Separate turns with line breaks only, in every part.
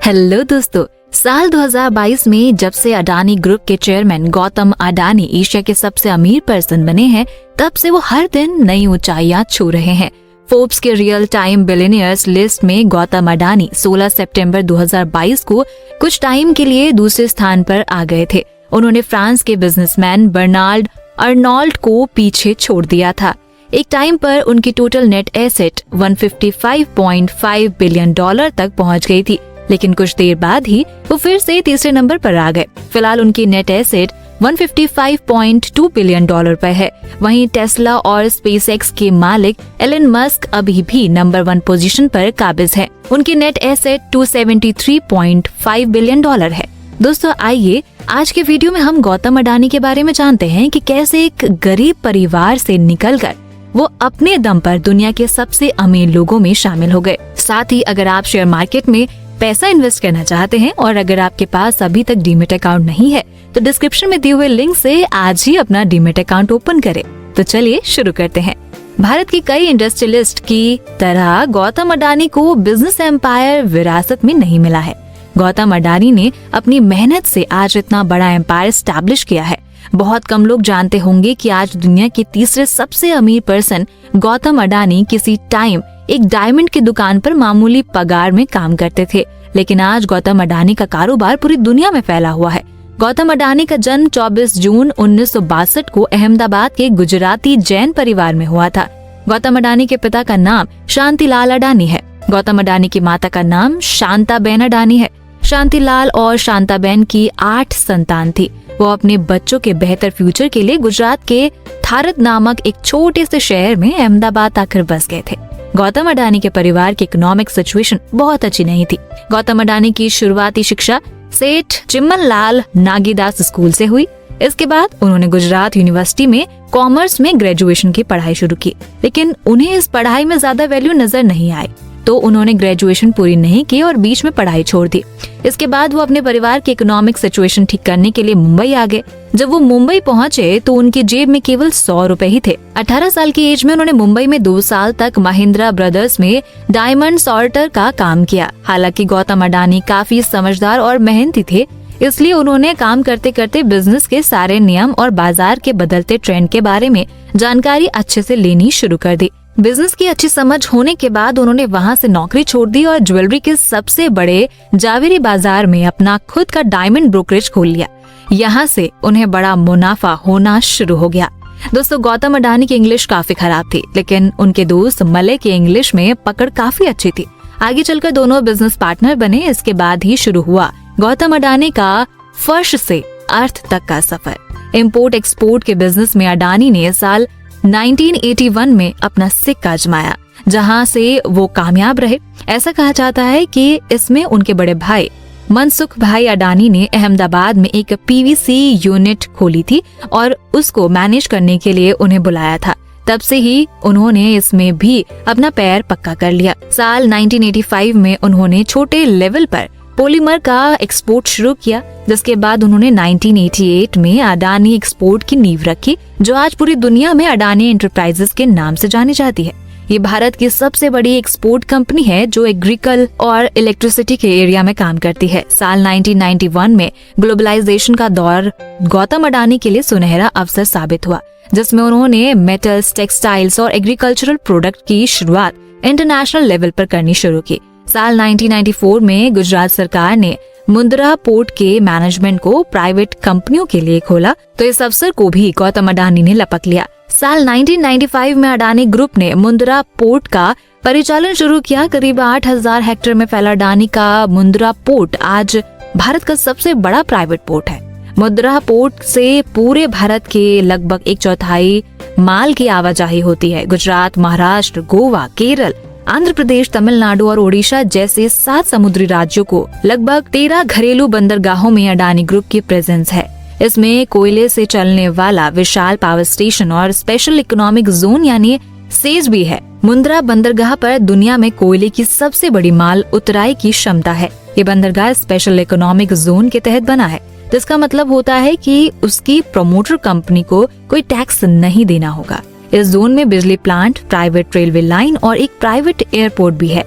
Hello दोस्तों, साल 2022 में जब से अडानी ग्रुप के चेयरमैन गौतम अडानी एशिया के सबसे अमीर पर्सन बने हैं, तब से वो हर दिन नई ऊंचाइयां छू रहे हैं। फोर्ब्स के रियल टाइम बिलियनियर्स लिस्ट में गौतम अडानी 16 सितंबर 2022 को कुछ टाइम के लिए दूसरे स्थान पर आ गए थे। उन्होंने फ्रांस के बिजनेसमैन बर्नार्ड अर्नोल्ट को पीछे छोड़ दिया था। एक टाइम पर उनकी total net asset 155.5 billion dollar तक पहुंच गई थी, लेकिन कुछ देर बाद ही वो फिर से तीसरे नंबर पर आ गए। फिलहाल उनकी नेट एसेट 155.2 बिलियन डॉलर पर है। वहीं टेस्ला और स्पेसएक्स के मालिक एलन मस्क अभी भी नंबर 1 पोजीशन पर काबिज है। उनकी नेट एसेट 273.5 बिलियन डॉलर है। दोस्तों, आइए आज के वीडियो में हम गौतम अडानी के बारे में जानते हैं कि कैसे एक गरीब परिवार से निकलकर वो अपने दम पर दुनिया के सबसे अमीर लोगों में शामिल हो गए। साथ ही अगर आप शेयर मार्केट में पैसा इन्वेस्ट करना चाहते हैं और अगर आपके पास अभी तक डीमेट अकाउंट नहीं है, तो डिस्क्रिप्शन में दिए हुए लिंक से आज ही अपना डीमेट अकाउंट ओपन करें। तो चलिए शुरू करते हैं। भारत की कई इंडस्ट्रियलिस्ट की तरह गौतम अडानी को बिजनेस एम्पायर विरासत में नहीं मिला है। गौतम अडानी ने अपनी मेहनत से आज इतना बड़ा एम्पायर एस्टैब्लिश किया है। बहुत कम लोग जानते होंगे कि आज दुनिया के तीसरे सबसे अमीर पर्सन गौतम अडानी किसी टाइम एक डायमंड की दुकान पर मामूली पगार में काम करते थे, लेकिन आज गौतम अडानी का कारोबार पूरी दुनिया में फैला हुआ है। गौतम अडानी का जन्म 24 जून 1962 को अहमदाबाद के गुजराती जैन परिवार में हुआ था। गौतम अडानी के पिता का नाम शांतिलाल अडानी है। गौतम अडानी की माता का नाम शांताबेन अडानी है। शांतिलाल और शांताबेन की 8 संतान थी। वो अपने बच्चों के बेहतर फ्यूचर के लिए गुजरात के थारत नामक एक छोटे से शहर में अहमदाबाद आकर बस गए थे। गौतम अडानी के परिवार की इकोनॉमिक सिचुएशन बहुत अच्छी नहीं थी। गौतम अडानी की शुरुआती शिक्षा सेठ चिम्मनलाल नागीदास स्कूल से हुई। इसके बाद उन्होंने गुजरात यूनिवर्सिटी में कॉमर्स में ग्रेजुएशन की पढ़ाई शुरू की, लेकिन उन्हें इस पढ़ाई में ज्यादा वैल्यू नजर नहीं आई, तो उन्होंने ग्रेजुएशन पूरी नहीं की और बीच में पढ़ाई छोड़ दी। इसके बाद वो अपने परिवार की इकोनॉमिक सिचुएशन ठीक करने के लिए मुंबई आ गए। जब वो मुंबई पहुंचे तो उनकी जेब में केवल 100 रुपए ही थे। 18 साल की एज में उन्होंने मुंबई में 2 साल तक महिंद्रा ब्रदर्स में डायमंड सॉर्टर का काम किया। हालांकि गौतम अडानी काफी समझदार और मेहनती थे, इसलिए उन्होंने काम करते करते बिजनेस के सारे नियम और बाजार के बदलते ट्रेंड के बारे में जानकारी अच्छे से लेनी शुरू कर दी। बिजनेस की अच्छी समझ होने के बाद उन्होंने वहां से नौकरी छोड़ दी और ज्वेलरी के सबसे बड़े जावेरी बाजार में अपना खुद का डायमंड ब्रोकरेज खोल लिया। यहाँ से उन्हें बड़ा मुनाफा होना शुरू हो गया। दोस्तों, गौतम अडानी की इंग्लिश काफी खराब थी, लेकिन उनके दोस्त मलय की इंग्लिश में पकड़ काफी अच्छी थी। आगे चलकर दोनों बिजनेस पार्टनर बने। इसके बाद ही शुरू हुआ गौतम अडानी का फर्श से अर्थ तक का सफर। इम्पोर्ट एक्सपोर्ट के बिजनेस में अडानी ने साल 1981 में अपना सिक्का आजमाया, जहां से वो कामयाब रहे। ऐसा कहा जाता है कि इसमें उनके बड़े भाई मनसुख भाई अडानी ने अहमदाबाद में एक पीवीसी यूनिट खोली थी और उसको मैनेज करने के लिए उन्हें बुलाया था। तब से ही उन्होंने इसमें भी अपना पैर पक्का कर लिया। साल 1985 में उन्होंने छोटे लेवल पर पॉलीमर का एक्सपोर्ट शुरू किया, जिसके बाद उन्होंने 1988 में अडानी एक्सपोर्ट की नींव रखी, जो आज पूरी दुनिया में अडानी एंटरप्राइजेस के नाम से जानी जाती है। ये भारत की सबसे बड़ी एक्सपोर्ट कंपनी है जो एग्रीकल और इलेक्ट्रिसिटी के एरिया में काम करती है। साल 1991 में ग्लोबलाइजेशन का दौर गौतम अडानी के लिए सुनहरा अवसर साबित हुआ, जिसमें उन्होंने मेटल्स, टेक्सटाइल्स और एग्रीकल्चरल प्रोडक्ट की शुरुआत इंटरनेशनल लेवल पर करनी शुरू की। साल 1994 में गुजरात सरकार ने मुंद्रा पोर्ट के मैनेजमेंट को प्राइवेट कंपनियों के लिए खोला, तो इस अवसर को भी गौतम अडानी ने लपक लिया। साल 1995 में अडानी ग्रुप ने मुंद्रा पोर्ट का परिचालन शुरू किया। करीब 8000 हेक्टेयर में फैला अडानी का मुंद्रा पोर्ट आज भारत का सबसे बड़ा प्राइवेट पोर्ट है। मुंद्रा पोर्ट से पूरे भारत के लगभग 1/4 माल की आवाजाही होती है। गुजरात, महाराष्ट्र, गोवा, केरल, आंध्र प्रदेश, तमिलनाडु और ओडिशा जैसे 7 समुद्री राज्यों को लगभग 13 घरेलू बंदरगाहों में अडानी ग्रुप की प्रेजेंस है। इसमें कोयले से चलने वाला विशाल पावर स्टेशन और स्पेशल इकोनॉमिक जोन यानी सेज भी है। मुंद्रा बंदरगाह पर दुनिया में कोयले की सबसे बड़ी माल उतराई की क्षमता है। ये बंदरगाह स्पेशल इकोनॉमिक जोन के तहत बना है, जिसका मतलब होता है कि उसकी प्रमोटर कंपनी को कोई टैक्स नहीं देना होगा। इस जोन में बिजली प्लांट, प्राइवेट रेलवे लाइन और एक प्राइवेट एयरपोर्ट भी है।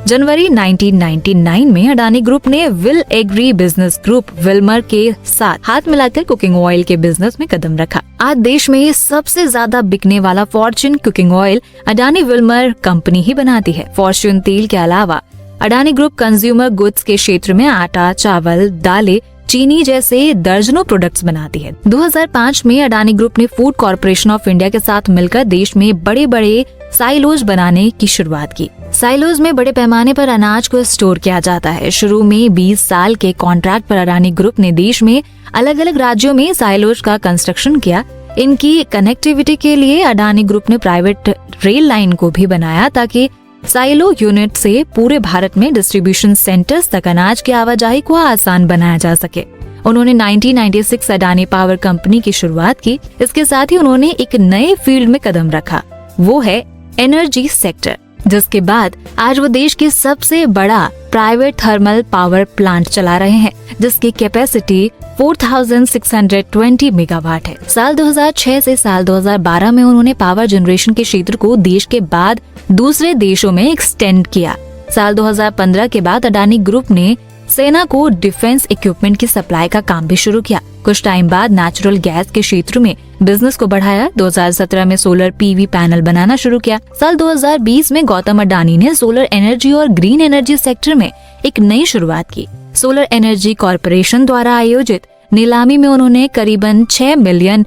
जनवरी 1999 में अडानी ग्रुप ने will agri business group Wilmer के साथ हाथ मिलाकर कुकिंग ऑयल के बिजनेस में कदम रखा। आज देश में सबसे ज्यादा बिकने वाला Fortune cooking oil Adani Wilmar company ही बनाती है। फॉर्च्यून तेल के अलावा अडानी ग्रुप कंज्यूमर गुड्स के क्षेत्र में आटा, चावल, दालें, चीनी जैसे दर्जनों प्रोडक्ट्स बनाती है। 2005 में अडानी ग्रुप ने फूड कॉर्पोरेशन ऑफ इंडिया के साथ मिलकर देश में बड़े बड़े साइलोज बनाने की शुरुआत की। साइलोज में बड़े पैमाने पर अनाज को स्टोर किया जाता है। शुरू में 20 साल के कॉन्ट्रैक्ट पर अडानी ग्रुप ने देश में अलग अलग राज्यों में साइलोज का कंस्ट्रक्शन किया। इनकी कनेक्टिविटी के लिए अडानी ग्रुप ने प्राइवेट रेल लाइन को भी बनाया ताकि साइलो यूनिट से पूरे भारत में डिस्ट्रीब्यूशन सेंटर्स तक अनाज की आवाजाही को आसान बनाया जा सके। उन्होंने 1996 अडानी पावर कंपनी की शुरुआत की। इसके साथ ही उन्होंने एक नए फील्ड में कदम रखा, वो है एनर्जी सेक्टर, जिसके बाद आज वो देश के सबसे बड़ा प्राइवेट थर्मल पावर प्लांट चला रहे हैं, जिसकी कैपेसिटी 4620 मेगावाट है। साल 2006 से साल 2012 में उन्होंने पावर जनरेशन के क्षेत्र को देश के बाद दूसरे देशों में एक्सटेंड किया। साल 2015 के बाद अडानी ग्रुप ने सेना को डिफेंस इक्विपमेंट की सप्लाई का काम भी शुरू किया। कुछ टाइम बाद नेचुरल गैस के क्षेत्र में बिजनेस को बढ़ाया। 2017 में सोलर पीवी पैनल बनाना शुरू किया। साल 2020 में गौतम अडानी ने सोलर एनर्जी और ग्रीन एनर्जी सेक्टर में एक नई शुरुआत की। सोलर एनर्जी कॉर्पोरेशन द्वारा आयोजित नीलामी में उन्होंने करीबन $6 मिलियन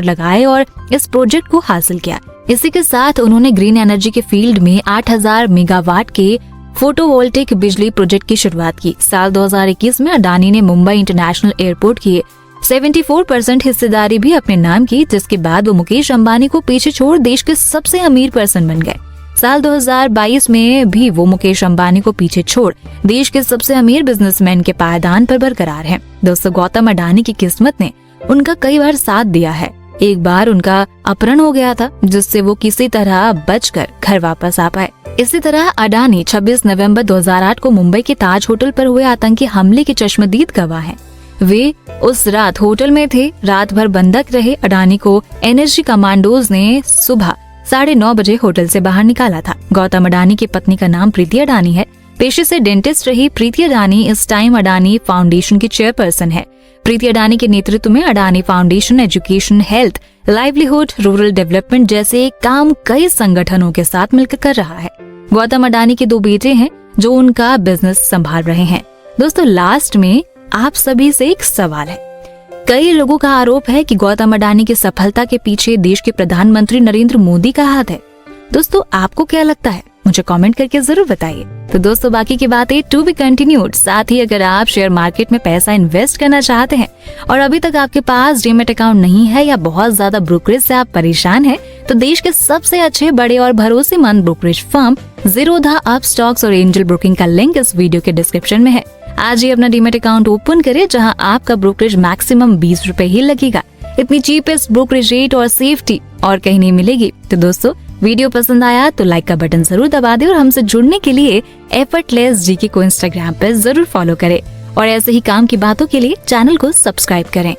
लगाए और इस प्रोजेक्ट को हासिल किया। इसी के साथ उन्होंने ग्रीन एनर्जी के फील्ड में 8000 मेगावाट के फोटोवोल्टिक बिजली प्रोजेक्ट की शुरुआत की। साल 2021 में अडानी ने मुंबई इंटरनेशनल एयरपोर्ट की 74% हिस्सेदारी भी अपने नाम की, जिसके बाद वो मुकेश अंबानी को पीछे छोड़ देश के सबसे अमीर पर्सन बन गए। साल 2022 में भी वो मुकेश अंबानी को पीछे छोड़ देश के सबसे अमीर बिजनेसमैन के पायदान पर बरकरार हैं। दोस्तों, गौतम अडानी की किस्मत ने उनका कई बार साथ दिया है। एक बार उनका अपहरण हो गया था, जिससे वो किसी तरह बचकर घर वापस आ पाए। इसी तरह अडानी 26 नवंबर 2008 को मुंबई के ताज होटल पर हुए आतंकी हमले के चश्मदीद गवाह हैं। वे उस रात होटल में थे, रात भर बंधक रहे। अडानी को एनर्जी कमांडोज ने सुबह 9:30 बजे होटल से बाहर निकाला था। गौतम अडानी की पत्नी का नाम प्रीति अडानी है। पेशे से डेंटिस्ट रही प्रीति अडानी इस टाइम अडानी फाउंडेशन की चेयरपर्सन है। प्रीति अडानी के नेतृत्व में Adani foundation education, health, livelihood, rural development जैसे काम कई संगठनों के साथ मिलकर कर रहा है। गौतम अडानी के 2 बेटे हैं जो उनका बिजनेस संभाल रहे हैं। दोस्तों, लास्ट में आप सभी से एक सवाल है। कई लोगों का आरोप है कि गौतम अडानी की सफलता के पीछे देश के प्रधानमंत्री नरेंद्र मोदी का हाथ है। दोस्तों, आपको क्या लगता है? मुझे कमेंट करके जरूर बताइए। तो दोस्तों, बाकी की बातें टू बी कंटिन्यूड। साथ ही अगर आप शेयर मार्केट में पैसा इन्वेस्ट करना चाहते हैं और अभी तक आपके पास डीमैट अकाउंट नहीं है या बहुत ज्यादा ब्रोकरेज से आप परेशान हैं, तो देश के सबसे अच्छे, बड़े और भरोसेमंद ब्रोकरेज फर्म ज़ीरोधा, अपस्टॉक्स और एंजल ब्रोकिंग का लिंक इस वीडियो के डिस्क्रिप्शन में है। आज ही अपना डीमैट अकाउंट ओपन करें, जहां आपका ब्रोकरेज मैक्सिमम 20 रुपए ही लगेगा। इतनी चीपेस्ट ब्रोकरेज रेट और सेफ्टी और कहीं नहीं मिलेगी। तो दोस्तों, वीडियो पसंद आया तो लाइक का बटन जरूर दबा दें और हमसे जुड़ने के लिए एफर्टलेस जीके को इंस्टाग्राम पर जरूर फॉलो करें और ऐसे ही काम की बातों के लिए चैनल को सब्सक्राइब करें।